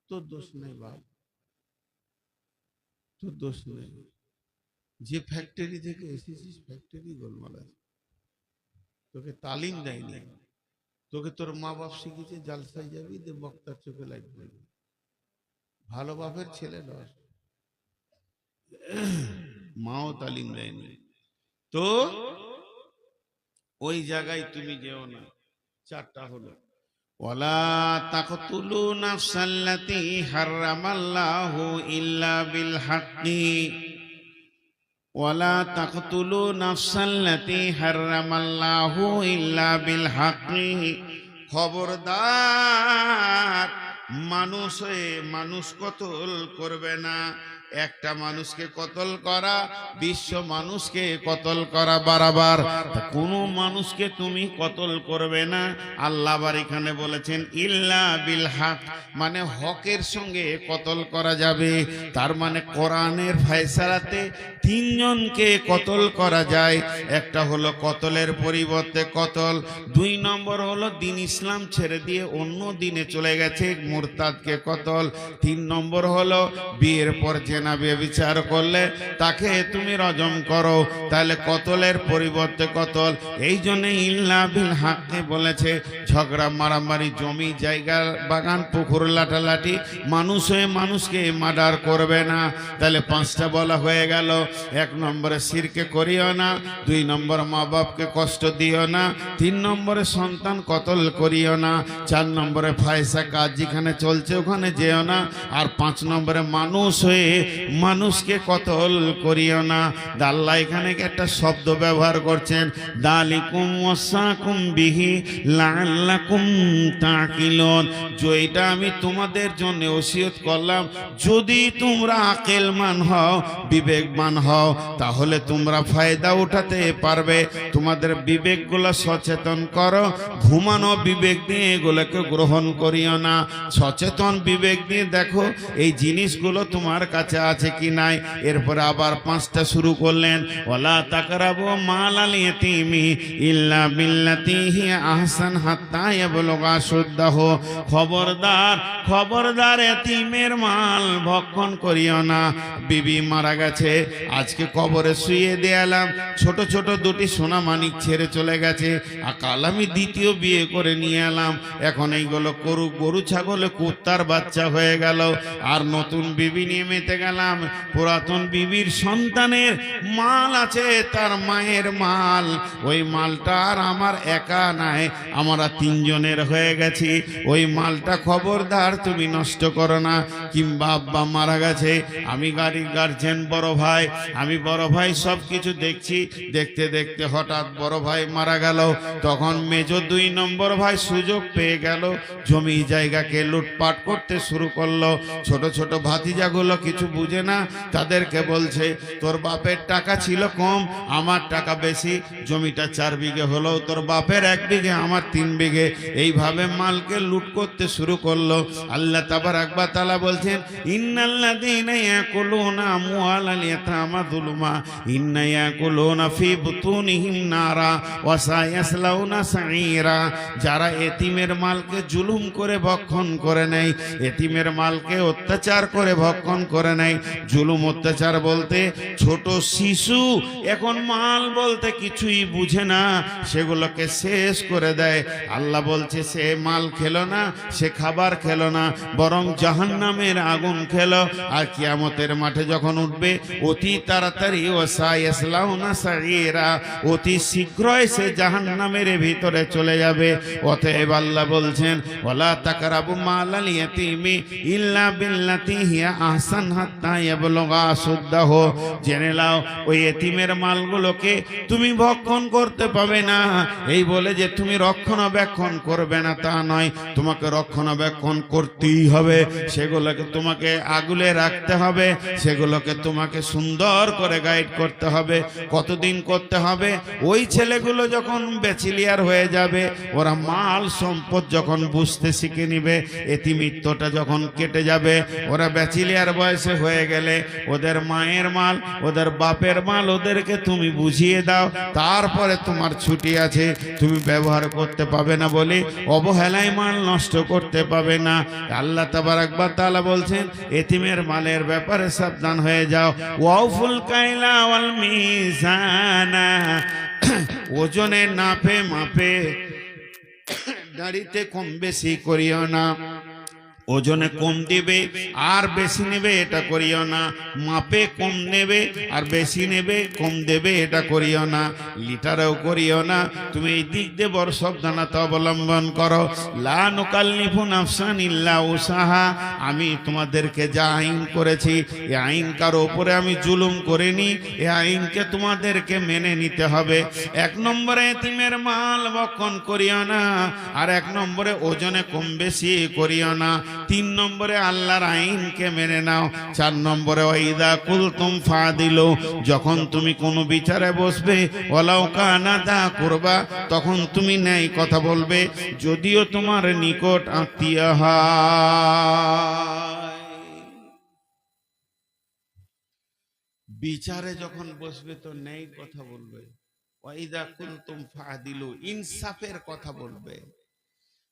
তোর দোষ নেই বাপ, তোর দোষ নেই। যে ফ্যাক্টরি থেকে এসেছিস ফ্যাক্টরি গোলমাল আছে, তোকে তালিম দেয়নি, তোকে তোর মা বাপ শিখেছে জালসায় যাবি যে বক্তার চোখে লাইট পড়বে, ভালো বাপের ছেলে নয়, মাও তালিম দেয়নি, তো ওই জায়গায় তুমি যেও না। 4টা হলো, ওয়ালা তাকতুলু নাফসাল্লাতী হারামাল্লাহু ইল্লা বিল হাক্কি, ওয়ালা তাকতুলু নাফসাল্লাতী হারামাল্লাহু ইল্লা বিল হাক্কি। খবরদার, মানুষ হয়ে মানুষ কতল করবে না। একটা মানুষকে কতল করা বিশ্ব মানুষকে কতল করা বারাবার। কোন মানুষকে তুমি কতল করবে না। আল্লাহ আবার এখানে বলেছেন ইল্লা বিল হক, মানে হকের সঙ্গে কতল করা যাবে। তার মানে কোরআনের ফয়সালাতে 3 জনকে কতল করা যায়। একটা হলো কতলের পরিবর্তে কতল, 2 নম্বর হলো দিন ইসলাম ছেড়ে দিয়ে অন্য দিনে চলে গেছে মুরতাদকে কতল, 3 নম্বর হলো বিয়ের পর জেনা ব্যভিচার করলে তাকে তুমি রজম করো। তাহলে কতলের পরিবর্তে কতল। এই জন্য ইল্লা বিল হককে বলেছে। ঝগড়া মারামারি, জমি জায়গা বাগান পুকুর লাটালাটি, মানুষ হয়ে মানুষকে মার্ডার করবে না। তাহলে 5টা বলা হয়ে গেল। 1 নম্বরে শিরকে করিও না, 2 নম্বর মা বাপকে কষ্ট দিও না, 3 নম্বরে সন্তান কতল করিও না, 4 নম্বরে ফায়সা কাজ যেখানে চলছে ওখানে যেও না, আর 5 নম্বরে মানুষ হয়ে মানুষকে কতল করিও না। আল্লাহ এখানে একটা শব্দ ব্যবহার করছেন, দালিকুম ওয়াসাকুম বিহি লাআল্লাকুম তাকিলুন। যেটা আমি তোমাদের জন্য ওসিয়ত করলাম, যদি তোমরা আকলমান হও, বিবেকবান হও, তাহলে তোমরা ফায়দা উঠাতে পারবে। তোমাদের বিবেকগুলো সচেতন করো, ঘুমানো বিবেক দিয়ে এগুলোকে গ্রহণ করিও না। সচেতন বিবেক দিয়ে দেখো এই জিনিসগুলো তোমার কাছে আছে কি নাই। এরপরে আবার 5টা শুরু করলেন, ওয়ালা তাকরাবু মালাল ইয়াতীমি ইল্লা বিল্লাতি হিয়া আহসান হাত্তা ইয়াবলুগা শুদ্দাহু। খবরদার, খবরদার, এতিমের মাল ভক্ষণ করিও না। বিবি মারা গেছে, আজকে কবরে শুয়ে দেয়ালাম, ছোট ছোট 2টি সোনা মানিক ছেড়ে চলে গেছে, কাল আমি দ্বিতীয় বিয়ে করে নিয়ে এলাম, এখন এইগুলো গরু ছাগলে কুত্তার বাচ্চা হয়ে গেল, আর নতুন বিবি নিয়ে মেতে গেলাম। পুরাতন বিবির সন্তানের মাল আছে, তার মায়ের মাল, ওই মালটা আর আমার একা নাই, আমরা 3 জনের হয়ে গেছি। ওই মালটা খবরদার তুমি নষ্ট করো না। কিংবা আব্বা মারা গেছে, আমি গাড়ির গার্জেন, বড় ভাই, আমি বড় ভাই সব কিছু দেখছি, দেখতে দেখতে হঠাৎ বড় ভাই মারা গেল, তখন মেজো 2 নম্বর ভাই সুযোগ পেয়ে গেল, জমি জায়গাকে লুটপাট করতে শুরু করলো। ছোট ছোট ভাতিজাগুলো কিছু বুঝে না, তাদেরকে বলছে তোর বাপের টাকা ছিল কম, আমার টাকা বেশি, জমিটা 4 বিঘে হলো, তোর বাপের 1 বিঘে, আমার 3 বিঘে, এইভাবে মালকে লুট করতে শুরু করলো। আল্লাহ তাবারাক ওয়া তাআলা বলছেন, ইন্নাল্লাযীনা ইয়াকুলুনা আমওয়ালাল ইয়াতামা যুলমা ইন্না ইয়াকুলুনা ফি বুতুনিহিম নারা ওয়া সায়াসলাউনা সাঈরা। যারা এতিমের মালকে জুলুম করে ভক্ষণ করে নেয়, এতিমের মালকে অত্যাচার করে ভক্ষণ করে নেয়। জুলুম অত্যাচার বলতে ছোট শিশু এখন মাল বলতে কিছুই বুঝে না, সেগুলোকে শেষ করে দেয়। আল্লাহ বলছে সে মাল খেলো না, সে খাবার খেলো না, বরং জাহান্নামের আগুন খেলো। আর কিয়ামতের মাঠে যখন উঠবে অতি তাড়াতাড়ি ওয়াসায়াসলাউনা সাঈরা, অতি শীঘ্রই সে জাহান্নামের ভিতরে চলে যাবে। অতএব আল্লাহ বলছেন, ওয়ালা তাকরাবু মালাল ইয়াতীমি ইল্লা বিল্লাতি হিয়া আহসান হাত্তা ইয়াবলুগা শুদ্দাহু। জেনে নাও ওই এতিমের মালগুলোকে তুমি ভক্ষণ করতে পাবে না। এই বলে যে তুমি রক্ষণাবেক্ষণ করবে না তা নয়, তোমাকে রক্ষণাবেক্ষণ করতেই হবে, সেগুলোকে তোমাকে আগলে রাখতে হবে, সেগুলোকে তোমাকে সুন্দর করে গাইড করতে হবে। কতদিন করতে হবে? ওই ছেলেগুলো যখন ব্যাচেলিয়ার হয়ে যাবে, ওরা মাল সম্পদ যখন বুঝতে শিখে নিবে, এতিমিত্বটা যখন কেটে যাবে, ওরা ব্যাচেলিয়ার বয়সে হয়ে গেলে ওদের মায়ের মাল, ওদের বাপের মাল ওদেরকে তুমি বুঝিয়ে দাও, তারপরে তোমার ছুটি আছে, তুমি ব্যবহার করতে পাবে না বলে অবহেলায় মাল নষ্ট করতে পাবে না। আল্লাহ তাবারাক ওয়া তাআলা বলছেন এতিমের মালের ব্যাপারে সাবধান হয়ে যাও। ওয়াউফুল কাইলা ওয়াল মিজানা, ওজনে নাপে মাপে গাড়িতে কম বেশি করিও না। ওজনে কম দিবে আর বেশি নেবে এটা করিও না, মাপে কম নেবে আর বেশি নেবে, কম দেবে এটা করিও না, লিটারেও করিও না। তুমি এই দিক দিয়ে বড় সাবধানতা অবলম্বন করো। লা নুকাল্লিফু নাফসান ইল্লা উসাহা, আমি তোমাদেরকে যা আইন করেছি এই আইন কারো উপরে আমি জুলুম করিনি, এই আইনকে তোমাদেরকে মেনে নিতে হবে। 1 নম্বরে এতিমের মাল ভক্ষণ করিও না, আর 1 নম্বরে ওজনে কম বেশি করিও না। 3 নম্বরে আল্লাহর আইনকে মেনে নাও। 4 নম্বরে ওয়াইদা কুলতুম ফাদিলু, যখন তুমি কোনো বিচারে বসবে, ওয়ালাউ কানা দা কুরবা, তখন তুমি ন্যায় কথা বলবে, যদিও তোমার নিকট আত্মীয় হয়। বিচারে যখন বসবে তো ন্যায় কথা বলবে, ওয়াইদা কুলতুম ফাদিলু, ইনসাফের কথা বলবে।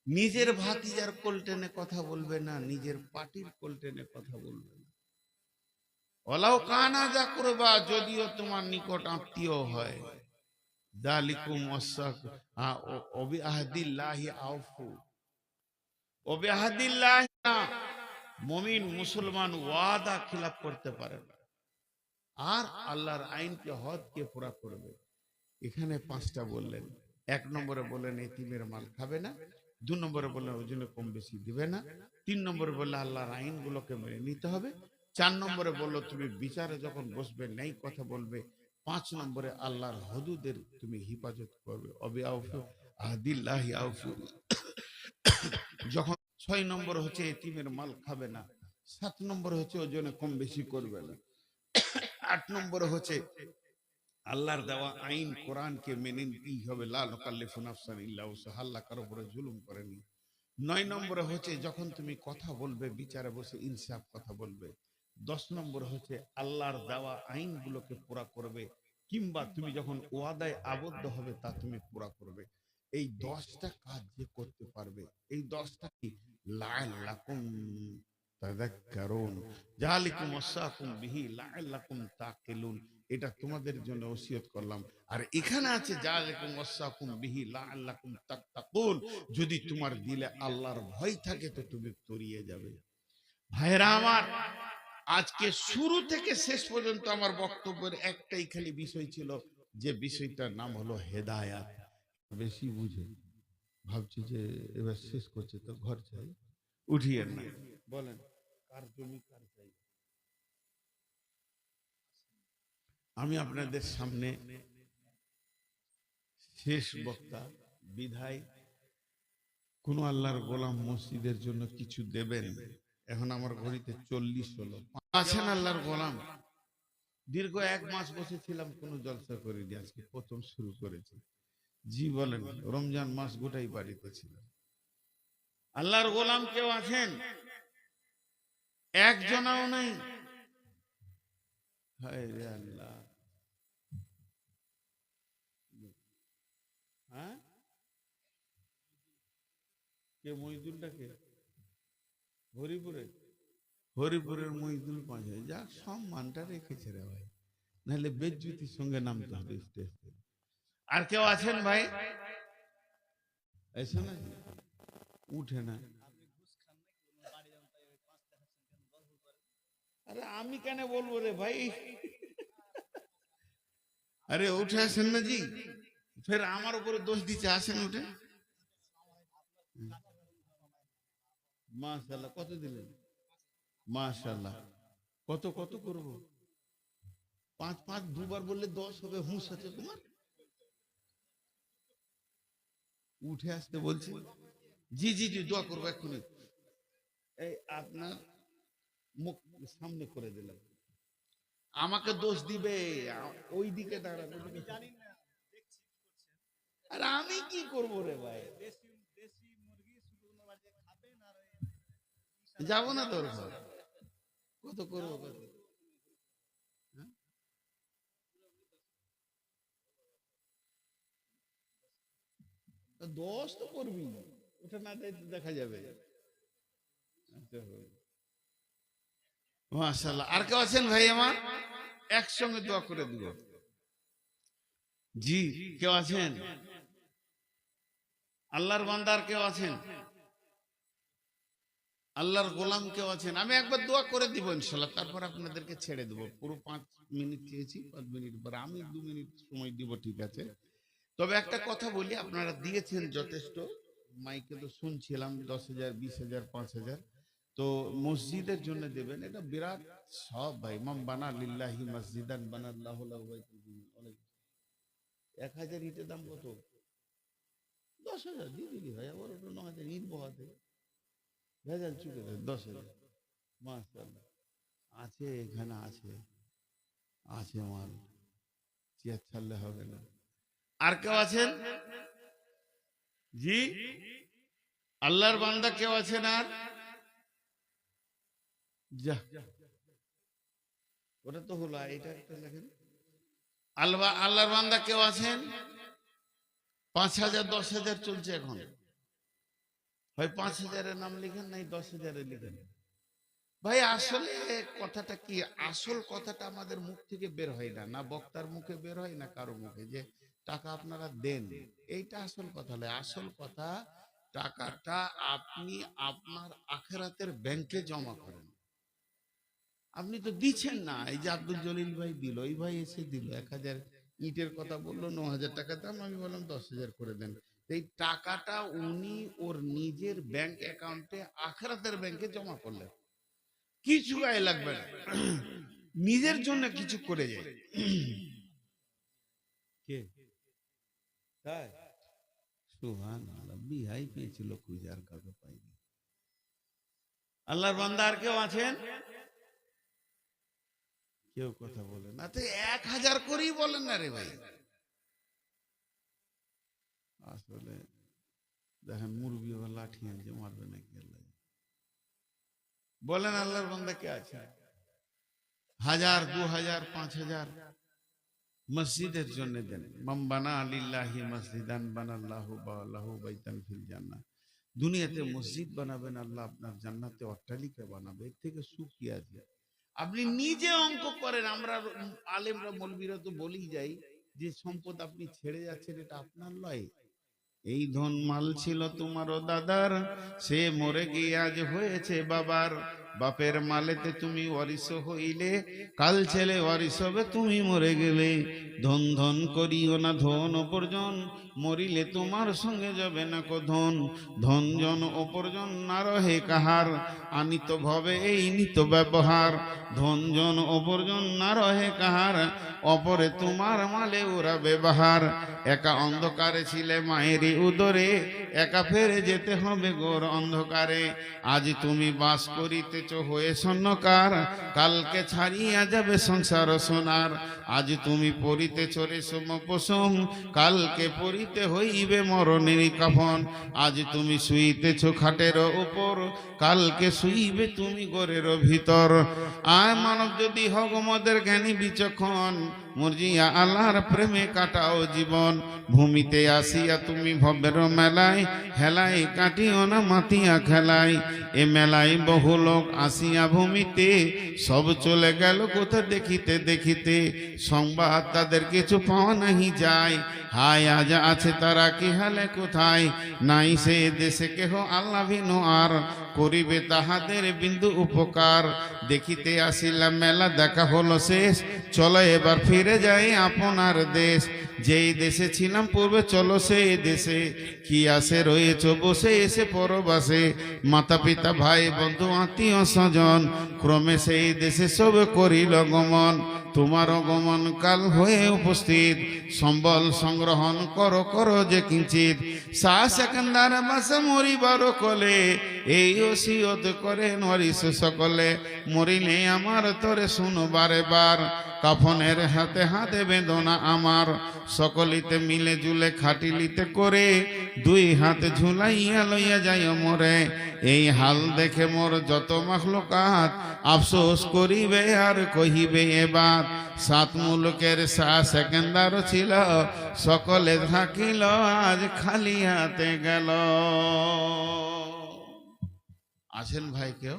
নিজের ভাতিজার কোলটেনে কথা বলবে না, নিজের পার্টির কোলটেনে কথা বলবে না। ওয়ালাউ কানা যা কুরবা, যদিও তোমার নিকট আত্মীয় হয়। যালিকুম ওয়াসাক ওবিআহদিল্লাহি আউফু, ওবিআহদিল্লাহি না, মুমিন মুসলমান ওয়াদা খিলাফ করতে পারে না, আর আল্লাহর আইনকে হদকে পুরা করবে। এখানে 5টা বললেন। 1 নম্বরে বললেন এতিমের মাল খাবে না, 2 নম্বরে বললেন ওজনে কম বেশি দিবে না, 3 নম্বরে বললেন আল্লাহর আইনগুলোকে মেনে নিতে হবে, 4 নম্বরে বললো তুমি বিচারে যখন বসবে নেই কথা বলবে। 5 নম্বরে আল্লাহর হুদুদের তুমি হিফাজত করবে। আহদিল্লাহি আউফু। যখন 6 নম্বর হচ্ছে এতিমের মাল খাবে না। 7 নম্বর হচ্ছে ওজনে কম বেশি করবে না। 8 নম্বর হচ্ছে আল্লাহর দেওয়া আইন কোরআনকে মেনে নিতেই হবে। লা নুকাল্লিফু নাফসান ইল্লা উসআহা, আল্লাহ কারো উপরে জুলুম করেনি। 9 নম্বরে হচ্ছে যখন তুমি কথা বলবে বিচারে বসে ইনসাফ কথা বলবে। 10 নম্বর হচ্ছে আল্লাহর দেওয়া আইনগুলোকে পুরা করবে, কিংবা তুমি যখন ওয়াদায় আবদ্ধ হবে তা তুমি পুরা করবে। এই 10টা কাজ যে করতে পারবে, এই 10টা কি লাআল্লাকুম তাযাক্কারুন, যালিকুম ওয়াসাকুম বিহি লাআল্লাকুম তাকিলুন। এটা তোমাদের জন্য ওসিয়ত করলাম। আর এখানে আছে যালিকুম ওয়াসাকুম বিহি লাআল্লাকুম তাত্তাকুন, যদি তোমার দিলে আল্লাহর ভয় থাকে তো তুমি তরিয়ে যাবে। ভাইরা আমার, আজকে শুরু থেকে শেষ পর্যন্ত আমার বক্তব্যের একটাই খালি বিষয় ছিল, যে বিষয়টার নাম হলো হেদায়াত। বেশি বুঝে ভাবছি যে এবার শেষ করছে তো ঘর চাই, উঠিয়ে না বলেন কার জমি কার চাই। আমি আপনাদের সামনে শেষ বক্তা বিধায় কোন আল্লাহর গোলাম মসজিদের জন্য কিছু দেবেন? এখন আমার ঘড়িতে 40 হলো। আছেন আল্লাহর গোলাম? দীর্ঘ 1 মাস বসেছিলাম, কোনো জলসা করিনি, আজকে প্রথম শুরু করেছি। জি বলেন, রমজান মাস গোটাই বাড়িতে ছিলাম। আল্লাহর গোলাম কেউ আছেন? একজনাও নাই। হায় রে আল্লাহ। হ্যাঁ, কে মহিদুলটা কে? হরিপুরে? হরিপুরের মহিদুল পাঁচে, যা সম্মানটা রেখেছে রে ভাই, নাহলে বেজ্জুতির সঙ্গে নামতে হবে স্টেজে। আর কেউ আছেন ভাই? এসে না, উঠে না। আরে আমি কেন বলবো রে ভাই? আরে উঠে আসেন না জি, ফের আমার উপরে দোষ দিচ্ছে। আসেন উঠে। মাশাআল্লাহ, কত দিলেন? মাশাআল্লাহ। কত কত করব? 5 5 দুবার বললে 10 হবে। হুঁশ আছে তোমার? উঠে আসতে বলছি। জি জি জি, দোয়া করবো এক্ষুনি। এই আপনার মুখ সামনে করে দিলাম, আমাকে দোষ দিবে। ওই দিকে দাঁড়ানো। আর আমি কি করব রে ভাই? যাবো না তোর ঘর। কত করবো কত? হ্যাঁ? দোষ তো করবি, ওটা না দেখা যাবে। আচ্ছা, মাশাআল্লাহ। আর কেউ আছেন ভাই আমার? একসঙ্গে দোয়া করে দিব। জি, কেউ আছেন? আল্লাহর বান্দার কেউ আছেন? আল্লাহর গোলাম কেউ আছেন? আমি একবার দোয়া করে দিব ইনশাআল্লাহ, তারপর আপনাদেরকে ছেড়ে দেব। পুরো 5 মিনিট চেয়েছি, 5 মিনিট পর আমি 2 মিনিট সময় দিব, ঠিক আছে? তবে একটা কথা বলি, আপনারা দিয়েছেন যথেষ্ট, মাইকে তো শুনছিলাম 10,000 20,000 5,000, তো মসজিদের জন্য দেবেন, এটা বিরাট সব ভাই। মাম বানা লিল্লাহি মসজিদান বানাল্লাহু লাহু বাইতুল জিন্নাহ। অনেক 1,000 ইটের দাম কত? 10,000 দিয়ে দিলি ভাই, আবার ওটা 9,000 ইট বহাতে ভেজাল চুকে দেয়। 10,000 মাশাআল্লাহ। আছে এখানে, আছে আছে মাল, চেয়ার ছাড়লে হবে না। আর কেউ আছেন? জি, আল্লাহর বান্দা কেউ আছেন? আর যা, ওটা তো হলো, এটা একটা লেখেন। আল্লাহর বান্দা কেউ আছেন? 5,000 10,000 চলছে এখন। হয় 5,000-এর নাম লিখেন, নাই 10,000-এ লিখেন। ভাই আসলে কথাটা কি, আসল কথাটা আমাদের মুখ থেকে বের হয় না, না বক্তার মুখে বের হয়, না কারো মুখে, যে টাকা আপনারা দেন, এইটা আসল কথা নয়। আসল কথা, টাকাটা আপনি আপনার আখিরাতের ব্যাংকে জমা করেন। আপনি তো দিচ্ছেন না। এই যে আব্দুল জলিল ভাই দিল, এই ভাই এসে দিল 1,000 ইটের কথা বললো, 9,000 টাকা দাম, আমি বললাম 10,000 করে দেন। এই টাকাটা উনি ওর নিজের ব্যাংক অ্যাকাউন্টে আখিরাতের ব্যাংকে জমা করলেন। কিছু গায়ে লাগবে না, নিজের জন্য কিছু করে যায়। কে তাই সুবহানাল্লাহ, বিহাই পেয়েছিল কুজার কাউকে পাইনি। আল্লাহর বান্দা আর কেউ আছেন? কেউ কথা বলেন না তো, 1000 করেই বলেন না রে ভাই। আসলে দেখেন মুরগি বা লাঠি আনছে, মারবে নাকি আল্লাহ? বলেন আল্লাহর বান্দা কে আছে? 1000, 2000, 5000 মসজিদের জন্য দেন। মান বানা লিল্লাহি মসজিদান বানাল্লাহু লাহু বাইতান ফিল জান্নাহ। দুনিয়াতে মসজিদ বানাবেন, আল্লাহ আপনার জান্নাতে অট্টালিকা বানাবে। এর থেকে সুখ কি আছে? আপনি নিজে অঙ্ক করেন। আমরা আলেমরা মৌলবীরা তো বলেই যাই যে সম্পদ আপনি ছেড়ে যাচ্ছেন, এটা আপনার লয়। এই ধন মাল ছিল তোমারও দাদার, সে মরে গিয়ে আজ হয়েছে বাবার। বাপের মালেতে তুমি ওয়ারিস হইলে, কাল ছেলে ওয়ারিস হবে তুমি মরে গেলে। ধন ধন করিও না ধন অপরজন, মরিলে তোমার সঙ্গে যাবে না কো ধন। ধন জন অপরজন না রহে কাহার, আনিত ভবে এই নিত ব্যবহার। ধন জন অপরজন না রহে কাহার, অপরে তোমার মালে ওরা ব্যবহার। একা অন্ধকারে ছিলে মায়েরই উদরে, একা ফেরে যেতে হবে গোর অন্ধকারে। আজ তুমি বাস করিতেছ হয়ে স্বর্ণকার, কালকে ছাড়িয়া যাবে সংসার সোনার। আজ তুমি পরিতেছ রেশম পশম, কালকে পরিতে হইবে মরণের কাফন। আজ তুমি শুইতেছ খাটের উপর, কালকে শুইবে তুমি গোরের ভিতর। আয় মানব যদি হগ মদের জ্ঞানী বিচক্ষণ, মর্জিয়া আল্লাহর প্রেমে কাটাও জীবন। ভূমিতে আসিয়া তুমি ভবের মেলায়, হেলায় কাটিও না মাতিয়া খেলায়। এ মেলায় বহু লোক আসিয়া ভূমিতে, সব চলে গেল কোথা দেখিতে দেখিতে। সংবাদ তাদের কিছু পাওয়া নাহি যায়, হায় আজ আছে তারা কি হালে কোথায়। নাই সে দেশে কেহ আল্লাহ ভিন্ন আর, করিবে তাহাদের বিন্দু উপকার। দেখিতে আসিলাম মেলা দেখা হলো শেষ, চলো এবার ফিরে যাই আপনার দেশ। যেই দেশে ছিলাম পূর্বে চলো সেই দেশে, কি আসে রয়েছ বসে এসে পরবাসে। মাতা পিতা ভাই বন্ধু আত্মীয় স্বজন, ক্রমে সেই দেশে সব করিল গমন। তোমার গমন কাল হয়ে উপস্থিত, সম্বল সংগ্রহণ করো করো যে কিঞ্চিত। শাহ সেকেন্দার বাসে মরিবার কলে, এই ওসিয়ত করে নরিস সকলে। মরিলে আমার তোরে শুনো বারে বার, কাফনের হাতে হাতে বেদনা আমার। সকলিতে মিলে জুলে খাটিলিতে করে, দুই হাত ঝুলাইয়া লইয়া যাই মরে। এই হাল দেখে মোর যত মাখলুকাত, আফসোস করিবে আর কহিবে এবার। সাত মুলুকের শাহ সেকেন্দার ছিল, সকলে থাকিল আজ খালি হাতে গেল। আছেন ভাই কেউ?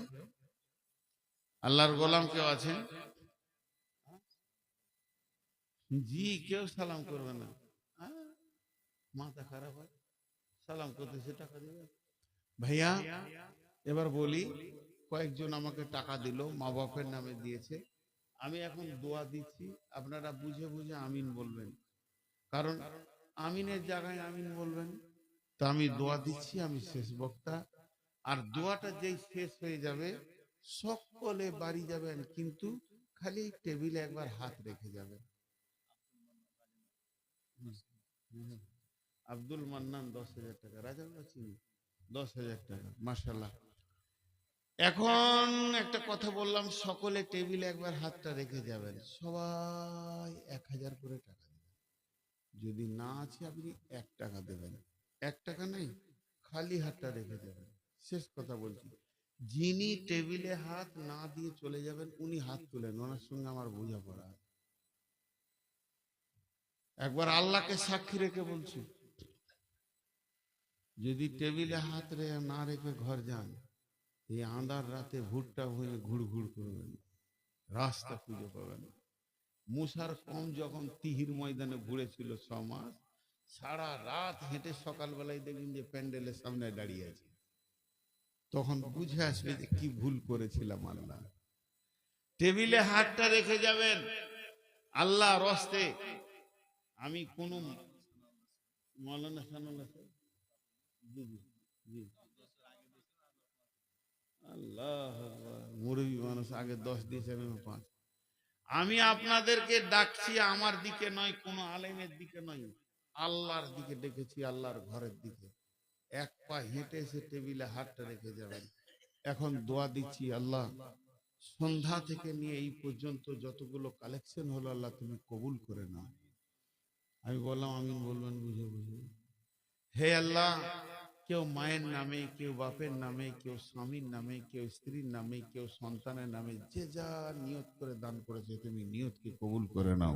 আল্লাহর গোলাম কেউ আছেন? জি, কেউ সালাম করবে না? মাথা খারাপ হয়, সালাম করতেছে টাকা দিবে। ভাইয়া এবার বলি, কয়েকজন আমাকে টাকা দিল, মা বাপের নামে দিয়েছে। আমি এখন দোয়া দিচ্ছি, আপনারা বুঝে বুঝে আমিন বলবেন, কারণ আমিনের জায়গায় আমিন বলবেন। তো আমি দোয়া দিচ্ছি, আমি শেষ বক্তা। আর দোয়াটা যেই শেষ হয়ে যাবে, সকলে বাড়ি যাবেন, কিন্তু খালি টেবিলে একবার হাত রেখে যাবেন। আব্দুল মান্নান 10,000 টাকা, রাজা চিনি 10,000 টাকা, মাশাআল্লাহ। এখন একটা কথা বললাম, সকলে টেবিলে একবার হাতটা রেখে যাবেন। সবাই 1000 করে টাকা দেবেন। যদি না আছে আপনি 1 টাকা দেবেন। 1 টাকা নেই, খালি হাতটা রেখে যাবেন। শেষ কথা বলছি, যিনি টেবিলে হাত না দিয়ে চলে যাবেন উনি হাত তুলেন, ওনার সঙ্গে আমার বোঝাপড়া। একবার আল্লাহকে সাক্ষী রেখে বলছি, যদি টেবিলে হাত না রেখে ঘর যান, এই আঁধার রাতে ভুট্টা হয়ে ঘুর ঘুর করবেন, রাস্তা খুঁজে পাবেন। মুসার কম যখন তিহির ময়দানে ঘুরেছিল 6 মাস, সারা রাত হেঁটে সকালবেলায় দেখবেন যে প্যান্ডেলের সামনে দাঁড়িয়ে আছে। তখন বুঝে আসবে যে কি ভুল করেছিলাম। আল্লাহ টেবিলে হাতটা রেখে যাবেন আল্লাহ রস্তে। আমি কোন মৌলানা সানুল্লাহ জি জি জি, আল্লাহ মুরব্বী মানুষ আগে 10 দিয়েছেন, আমি 5। আমি আপনাদেরকে ডাকছি আমার দিকে নয়, কোনো আলেমের দিকে নয়, আল্লাহর দিকে ডেকেছি, আল্লাহর ঘরের দিকে। এক পা হেঁটে এসে টেবিলে হাতটা রেখে যাবেন। এখন দোয়া দিচ্ছি, আল্লাহ সন্ধ্যা থেকে নিয়ে এই পর্যন্ত যতগুলো কালেকশন হলো আল্লাহ তুমি কবুল করে নাও। আমি বললাম আমিন বলবেন বুঝে বুঝে। হে আল্লাহ, কেউ মায়ের নামে, কেউ বাপের নামে, কেউ স্বামীর নামে, কেউ স্ত্রীর নামে, কেউ সন্তানের নামে, যে যা নিয়ত করে দান করেছে তুমি নিয়তকে কবুল করে নাও।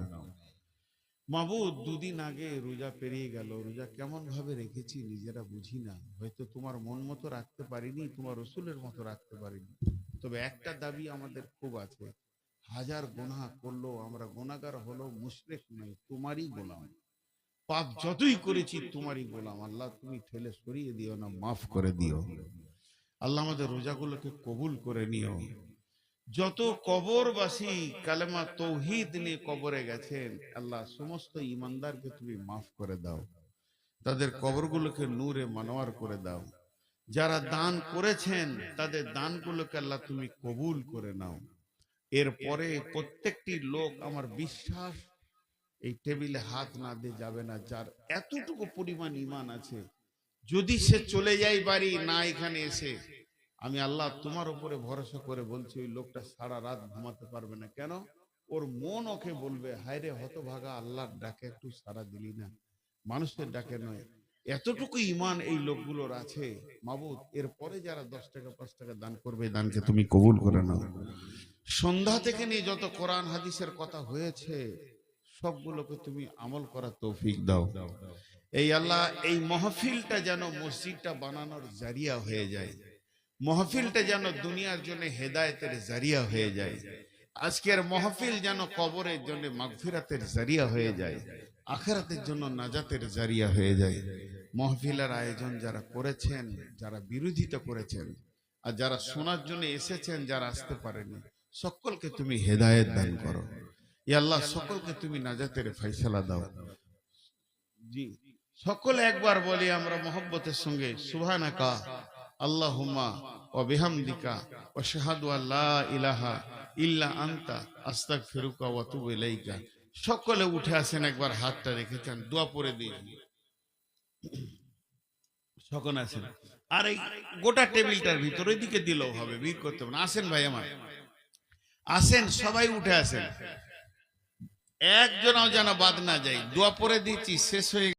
মাবুদ, 2 দিন আগে রোজা পেরিয়ে গেল, রোজা কেমন ভাবে রেখেছি নিজেরা বুঝি না। হয়তো তোমার মন মতো রাখতে পারিনি, তোমার রসুলের মতো রাখতে পারিনি। তবে একটা দাবি আমাদের খুব আছে, হাজার গুনাহ করলেও আমরা গুনাহগার হলো মুশরিক নই, তোমারই গোলাম। পাপ যতই করেছি তোমারই গোলাম। আল্লাহ তুমি ঠেলে সরিয়ে দিও না, মাফ করে দিও। আল্লাহ আমাদের রোজাগুলোকে কবুল করে নিও। যত কবরবাসী কালেমা তৌহিদ নিয়ে কবরে গেছেন, আল্লাহ সমস্ত ইমানদারকে তুমি মাফ করে দাও, তাদের কবরগুলোকে নূরে মানওয়ার করে দাও। যারা দান করেছেন তাদের দানগুলোকে আল্লাহ তুমি কবুল করে নাও। এরপরে প্রত্যেকটি লোক, আমার বিশ্বাস, এই টেবিলে হাত না দিয়ে যাবে না যার এতটুকু পরিমাণ ঈমান আছে। যদি সে চলে যায় বাড়ি না এখানে এসে, আমি আল্লাহ তোমার উপরে ভরসা করে বলছি, ওই লোকটা সারা রাত ঘুমাতে পারবে না। কেন? ওর মন ওকে বলবে, হায় রে হতভাগা, আল্লাহর ডাকে একটু সারা দিলি না, মানুষের ডাকে নয়। এতটুকু ঈমান এই লোকগুলোর আছে। মাবুদ, এরপরে যারা 10 টাকা 5 টাকা দান করবে, দানকে তুমি কবুল করে নাও। সন্ধ্যা থেকে নিয়ে যত কোরআন হাদিসের কথা হয়েছে সবগুলোকে তুমি আমল করার তৌফিক দাও। এই আল্লাহ, এই মাহফিলটা যেন মসজিদটা বানানোর জারিয়া হয়ে যায়, মাহফিলটা যেন দুনিয়ার জন্য হেদায়েতের জারিয়া হয়ে যায়। আজকের মাহফিল যেন কবরের জন্য মাগফিরাতের জারিয়া হয়ে যায়, আখিরাতের জন্য নাজাতের জারিয়া হয়ে যায়। মাহফিলের আয়োজন যারা করেছেন, যারা বিরোধিতা করেছেন, আর যারা শোনার জন্য এসেছেন, যারা আসতে পারেনি, সকলকে তুমি হেদায়েত দান করো। ইয়া আল্লাহ, সকলকে তুমি নাজাতের ফয়সালা দাও। জি, সকলে একবার বলি আমরা মোহব্বতের সঙ্গে, সুবহানাকা আল্লাহুম্মা ওয়া বিহামদিকা ওয়া আশহাদু আল্লা ইলাহা ইল্লা আনতা আস্তাগফিরুকা ওয়া আতুবু ইলাইকা। সকলে উঠে আসেন, একবার হাতটা রেখেছেন, দোয়া পড়ে দিন। সকলে আসেন। আর এই গোটা টেবিলটার ভিতর ওইদিকে দিলেও হবে, ভিড় করতে হবে না। আসেন ভাই আমার, আসেন, সবাই উঠে আসেন, একজনও যেন বাদ না যায়। দোয়া পড়ে দিচ্ছি, শেষ হয়ে